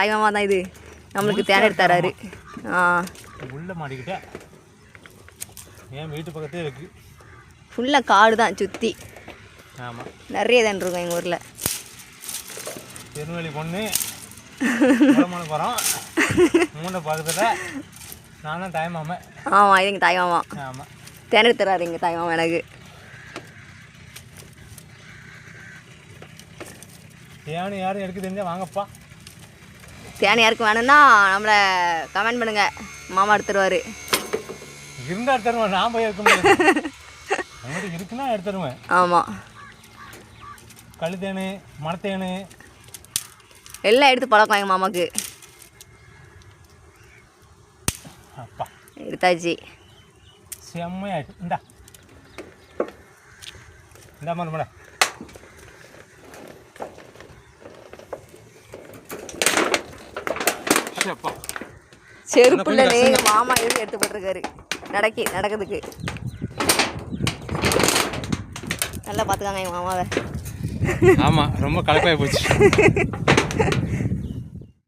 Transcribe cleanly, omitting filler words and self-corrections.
தாய் மாமா தான் இது நம்மளுக்கு தேன் எடுத்து தராரு. உள்ள மாட்டிக்கிட்டே என் வீட்டு பக்கத்தே இருக்குது. ஃபுல்லாக காடு தான் சுற்றி. ஆமாம், நிறைய தேன் இருக்கும் எங்கள் ஊரில். திருநெல்வேலி பொண்ணு போகிறோம் 3 பக்கத்தில். நான் தான் தாய் மாமா. ஆமாம், இது எங்கள் தாய் மாமா. ஆமாம், தேன் எடுத்து தராரு எங்கள் தாய் மாமா எனக்கு. தேன் யாரும் எடுக்க தெரிஞ்சா வாங்கப்பா. தேன் யாருக்கு வேணும்னா நம்மளை கமெண்ட் பண்ணுங்கள், மாமா எடுத்துருவார். இருந்தால் எடுத்துருவேன், நான் போய் எடுக்க முடியாது. உங்களுக்கு இருக்குன்னா எடுத்துருவேன். ஆமாம், கழுத்தேனு மரத்தேனு எல்லாம் எடுத்து பழக்கம் எங்கள் மாமாவுக்கு. அப்பா எடுத்தாச்சு, செம்மையாச்சு. இந்தா மாதிரி மேடம். செருப்புல எங்கள் மாமா எடுத்து போட்டிருக்காரு நடக்கிறதுக்கு. நல்லா பார்த்துக்காங்க எங்கள் மாமாவை. ஆமாம், ரொம்ப கலப்பாகி போச்சு.